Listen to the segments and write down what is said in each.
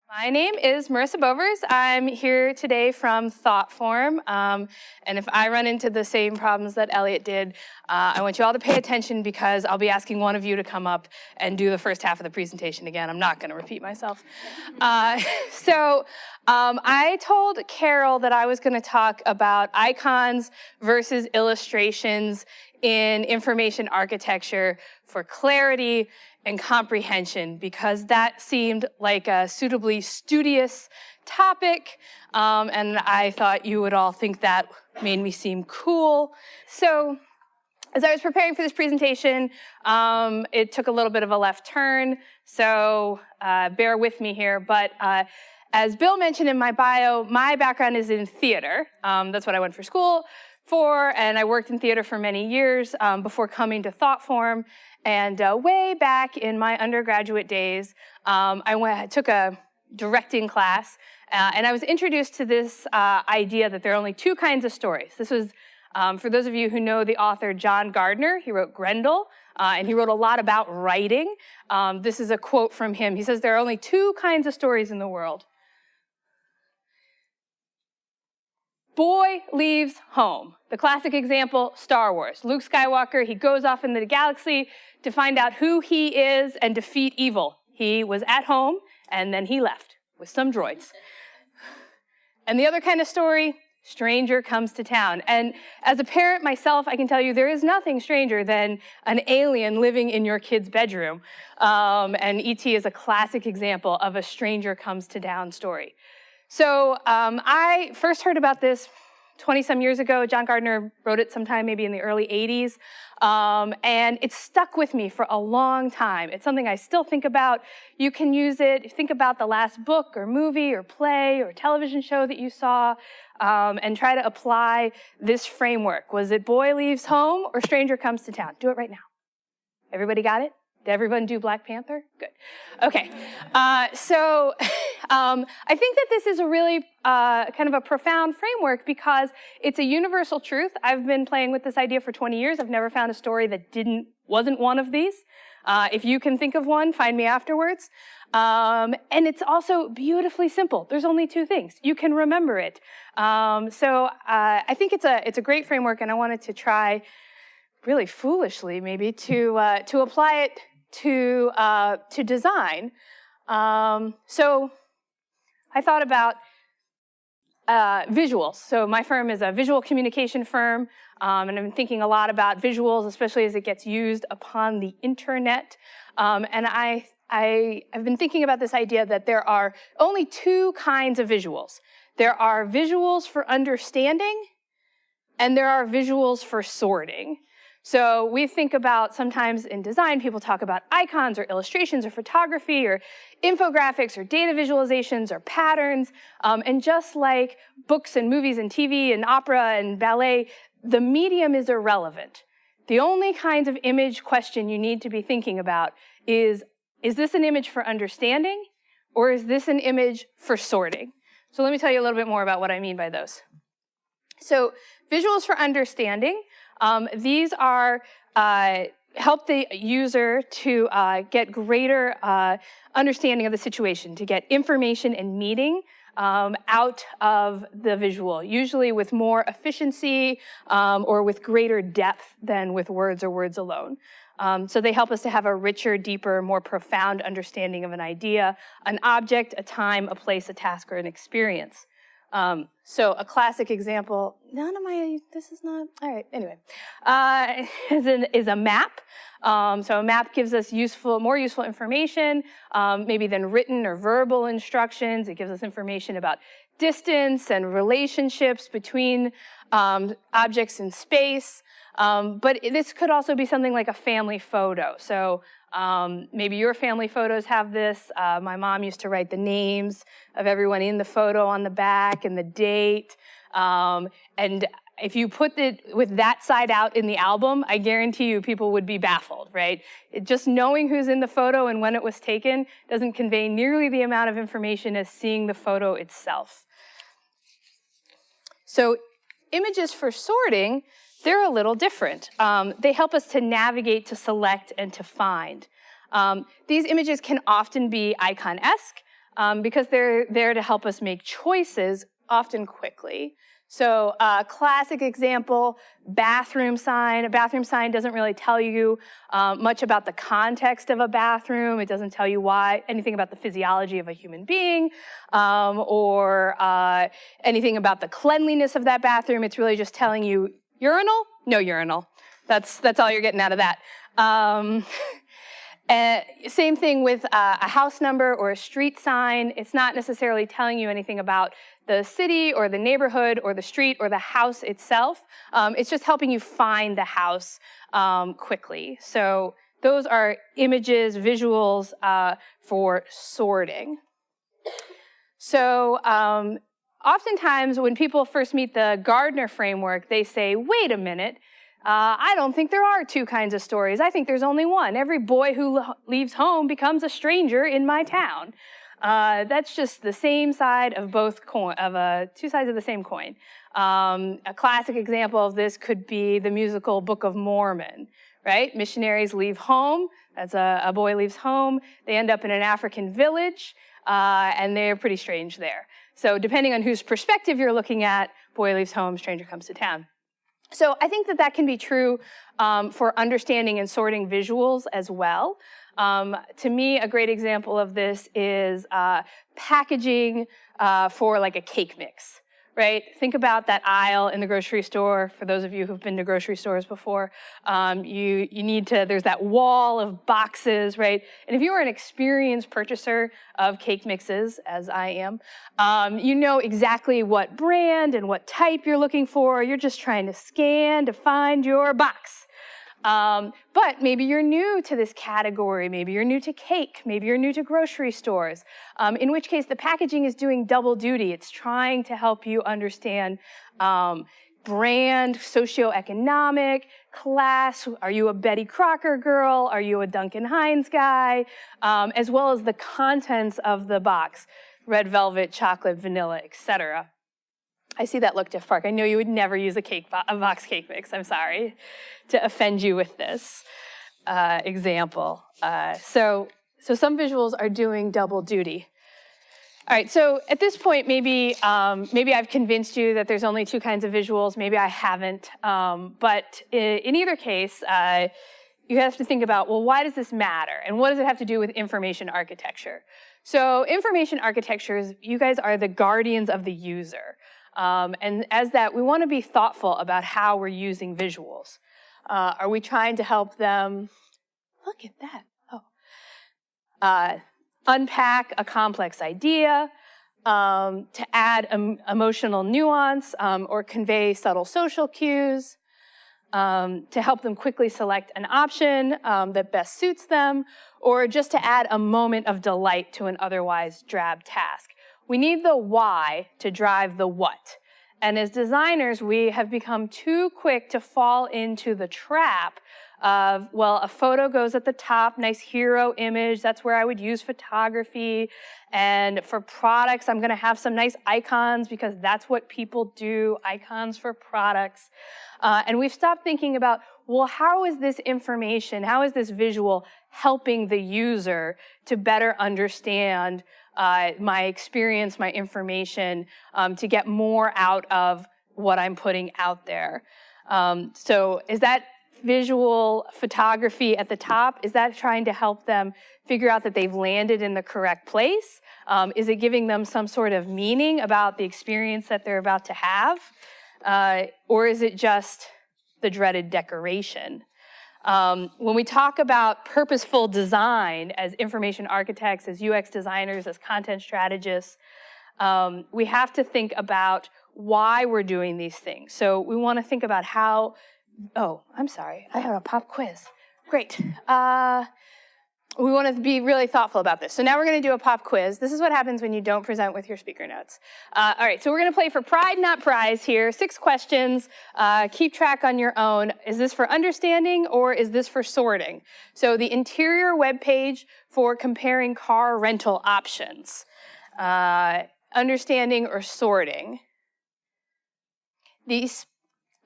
My name is Marisa Boevers. I'm here today from ThoughtForm, and if I run into the same problems that Elliot did, I want you all to pay attention because I'll be asking one of you to come up and do the first half of the presentation again. I'm not going to repeat myself. I told Carol that I was going to talk about icons versus illustrations in information architecture for clarity and comprehension, because that seemed like a suitably studious topic, and I thought you would all think that made me seem cool. So as I was preparing for this presentation, it took a little bit of a left turn, so bear with me here. But as Bill mentioned in my bio, my background is in theater. That's what I went for school for, and I worked in theater for many years before coming to ThoughtForm. And way back in my undergraduate days, I took a directing class, and I was introduced to this idea that there are only two kinds of stories. This was, for those of you who know the author John Gardner, he wrote Grendel, and he wrote a lot about writing. This is a quote from him. He says, there are only two kinds of stories in the world. Boy leaves home. The classic example, Star Wars. Luke Skywalker, he goes off into the galaxy to find out who he is and defeat evil. He was at home, and then he left with some droids. And the other kind of story, stranger comes to town. And as a parent myself, I can tell you there is nothing stranger than an alien living in your kid's bedroom. And E.T. is a classic example of a stranger comes to town story. So I first heard about this 20-some years ago. John Gardner wrote it sometime maybe in the early 80s. And it stuck with me for a long time. It's something I still think about. You can use it. Think about the last book or movie or play or television show that you saw, and try to apply this framework. Was it boy leaves home or stranger comes to town? Do it right now. Everybody got it? Did everyone do Black Panther? Good. Okay. I think that this is a really kind of a profound framework because it's a universal truth. I've been playing with this idea for 20 years. I've never found a story that wasn't one of these. If you can think of one, find me afterwards. And it's also beautifully simple. There's only two things. You can remember it. I think it's a great framework, and I wanted to try, really foolishly maybe, to apply it to design. So I thought about visuals. So my firm is a visual communication firm, and I've been thinking a lot about visuals, especially as it gets used upon the internet. And I've been thinking about this idea that there are only two kinds of visuals. There are visuals for understanding, and there are visuals for sorting. So we think about, sometimes in design, people talk about icons or illustrations or photography or infographics or data visualizations or patterns. And just like books and movies and TV and opera and ballet, the medium is irrelevant. The only kinds of image question you need to be thinking about is this an image for understanding, or is this an image for sorting? So let me tell you a little bit more about what I mean by those. So visuals for understanding. These are help the user to get greater understanding of the situation, to get information and meaning out of the visual, usually with more efficiency or with greater depth than with words or words alone. So they help us to have a richer, deeper, more profound understanding of an idea, an object, a time, a place, a task, or an experience. So a classic example, this is not, all right, anyway, is a map. So a map gives us more useful information, maybe than written or verbal instructions. It gives us information about distance and relationships between objects in space. But this could also be something like a family photo. So maybe your family photos have this. My mom used to write the names of everyone in the photo on the back and the date. And if you put it with that side out in the album, I guarantee you people would be baffled, right? Just knowing who's in the photo and when it was taken doesn't convey nearly the amount of information as seeing the photo itself. So images for sorting, they're a little different. They help us to navigate, to select, and to find. These images can often be icon-esque. because they're there to help us make choices, often quickly. So classic example, bathroom sign. A bathroom sign doesn't really tell you much about the context of a bathroom. It doesn't tell you anything about the physiology of a human being, or anything about the cleanliness of that bathroom. It's really just telling you, urinal? No urinal. That's all you're getting out of that. Same thing with a house number or a street sign. It's not necessarily telling you anything about the city or the neighborhood or the street or the house itself. It's just helping you find the house quickly. So those are images, visuals for sorting. So oftentimes when people first meet the Gardner framework, they say, wait a minute, I don't think there are two kinds of stories. I think there's only one. Every boy who leaves home becomes a stranger in my town. That's just the same side of two sides of the same coin. A classic example of this could be the musical Book of Mormon, right? Missionaries leave home. That's a boy leaves home. They end up in an African village, and they're pretty strange there. So depending on whose perspective you're looking at, boy leaves home, stranger comes to town. So I think that can be true for understanding and sorting visuals as well. To me, a great example of this is packaging for like a cake mix, right? Think about that aisle in the grocery store. For those of you who've been to grocery stores before, there's that wall of boxes, right? And if you are an experienced purchaser of cake mixes, as I am, you know exactly what brand and what type you're looking for. You're just trying to scan to find your box. But maybe you're new to this category, maybe you're new to cake, maybe you're new to grocery stores, in which case the packaging is doing double duty. It's trying to help you understand brand, socioeconomic, class. Are you a Betty Crocker girl? Are you a Duncan Hines guy? As well as the contents of the box, red velvet, chocolate, vanilla, etc. I see that look, Jeff Park. I know you would never use a box cake mix. I'm sorry to offend you with this example. So some visuals are doing double duty. All right, so at this point, maybe I've convinced you that there's only two kinds of visuals. Maybe I haven't. But in either case, you have to think about, well, why does this matter? And what does it have to do with information architecture? So information architectures, you guys are the guardians of the user. And as that, we want to be thoughtful about how we're using visuals. Are we trying to help them, look at that, unpack a complex idea, to add emotional nuance, or convey subtle social cues, to help them quickly select an option that best suits them, or just to add a moment of delight to an otherwise drab task. We need the why to drive the what. And as designers, we have become too quick to fall into the trap of, well, a photo goes at the top, nice hero image, that's where I would use photography. And for products, I'm gonna have some nice icons because that's what people do, icons for products. And we've stopped thinking about, well, how is this information, how is this visual helping the user to better understand my experience, my information, to get more out of what I'm putting out there. So is that visual photography at the top, is that trying to help them figure out that they've landed in the correct place? Is it giving them some sort of meaning about the experience that they're about to have? Or is it just the dreaded decoration? When we talk about purposeful design as information architects, as UX designers, as content strategists, we have to think about why we're doing these things. So we want to think about how, oh, I'm sorry, I have a pop quiz. Great. We want to be really thoughtful about this. So now we're going to do a pop quiz. This is what happens when you don't present with your speaker notes. All right, so we're going to play for pride, not prize here. 6 questions. Keep track on your own. Is this for understanding or is this for sorting? So the interior web page for comparing car rental options. Understanding or sorting. The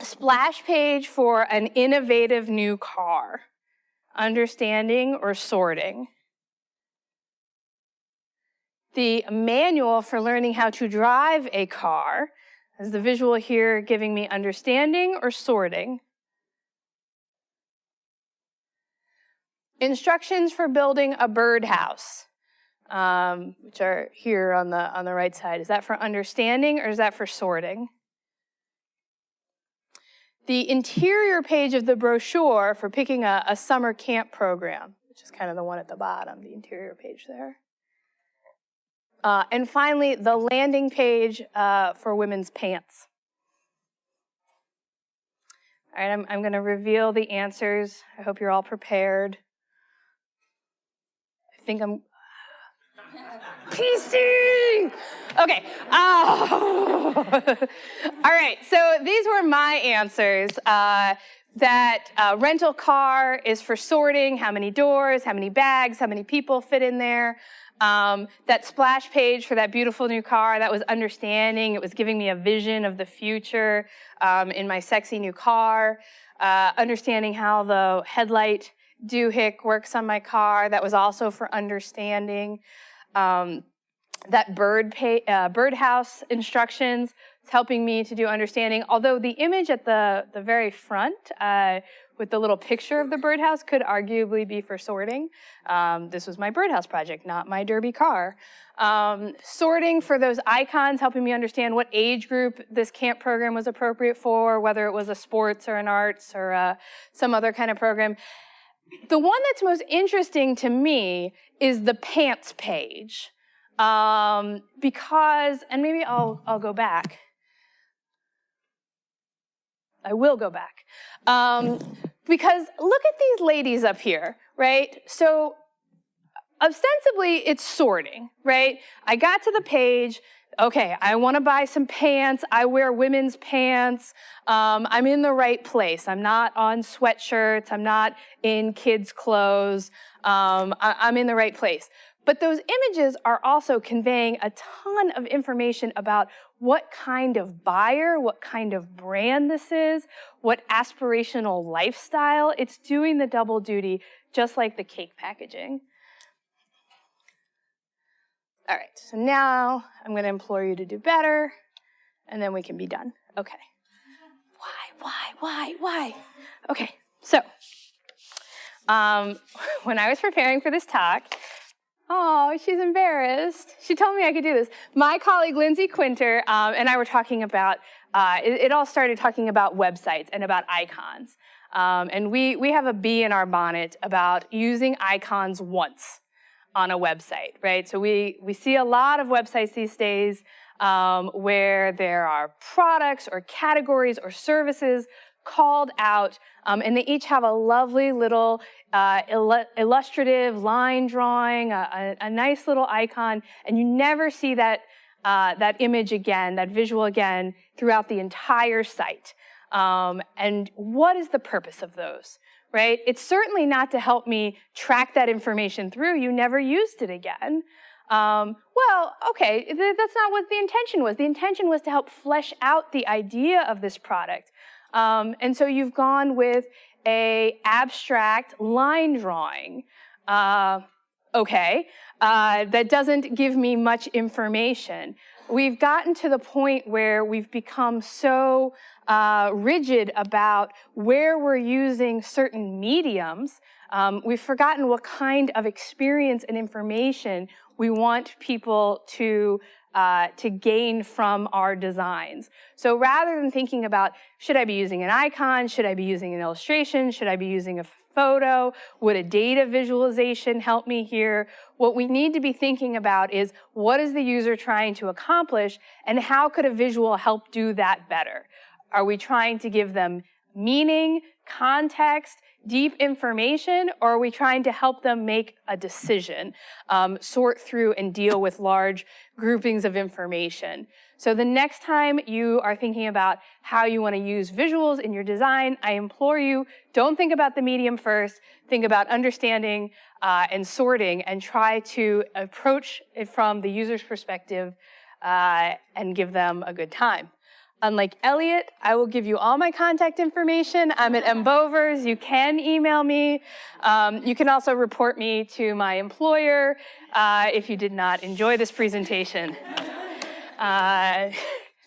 splash page for an innovative new car. Understanding or sorting. the manual for learning how to drive a car. Is the visual here giving me understanding or sorting? Instructions for building a birdhouse, which are here on the right side. Is that for understanding or is that for sorting? The interior page of the brochure for picking a summer camp program, which is kind of the one at the bottom, the interior page there. And finally, the landing page for women's pants. All right, I'm going to reveal the answers. I hope you're all prepared. I think I'm PC. Okay. Oh. All right. So these were my answers. That rental car is for sorting. How many doors? How many bags? How many people fit in there? That splash page for that beautiful new car, that was understanding. It was giving me a vision of the future in my sexy new car. Understanding how the headlight doohick works on my car, that was also for understanding. That birdhouse instructions is helping me to do understanding. Although the image at the very front with the little picture of the birdhouse could arguably be for sorting. This was my birdhouse project, not my derby car. Sorting for those icons, helping me understand what age group this camp program was appropriate for, whether it was a sports or an arts or some other kind of program. The one that's most interesting to me is the pants page. Because, and maybe I'll go back. I will go back. Because look at these ladies up here, right? So ostensibly it's sorting, right? I got to the page. Okay, I want to buy some pants. I wear women's pants. I'm in the right place. I'm not on sweatshirts. I'm not in kids' clothes. I'm in the right place. But those images are also conveying a ton of information about what kind of buyer, what kind of brand this is, what aspirational lifestyle. It's doing the double duty, just like the cake packaging. All right, so now I'm going to implore you to do better, and then we can be done. Okay. Why? Okay, so when I was preparing for this talk, oh, she's embarrassed. She told me I could do this. My colleague, Lindsay Quinter, and I were talking about, it all started talking about websites and about icons. And we have a bee in our bonnet about using icons once on a website, right? So we see a lot of websites these days where there are products or categories or services called out, and they each have a lovely little illustrative line drawing, a nice little icon, and you never see that image again, that visual again, throughout the entire site. And what is the purpose of those, right? It's certainly not to help me track that information through. You never used it again. Well, okay, that's not what the intention was. The intention was to help flesh out the idea of this product. And so you've gone with a abstract line drawing, that doesn't give me much information. We've gotten to the point where we've become so rigid about where we're using certain mediums. We've forgotten what kind of experience and information we want people to gain from our designs. So rather than thinking about, should I be using an icon? Should I be using an illustration? Should I be using a photo? Would a data visualization help me here? What we need to be thinking about is, what is the user trying to accomplish, and how could a visual help do that better? Are we trying to give them meaning, context, deep information, or are we trying to help them make a decision, sort through and deal with large groupings of information? So the next time you are thinking about how you want to use visuals in your design, I implore you, don't think about the medium first, think about understanding and sorting, and try to approach it from the user's perspective and give them a good time. Unlike Elliot, I will give you all my contact information. I'm at Boevers. You can email me. You can also report me to my employer if you did not enjoy this presentation. I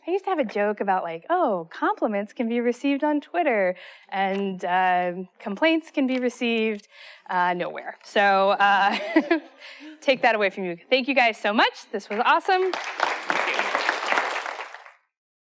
used to have a joke about like, oh, compliments can be received on Twitter and complaints can be received nowhere. So take that away from you. Thank you guys so much. This was awesome.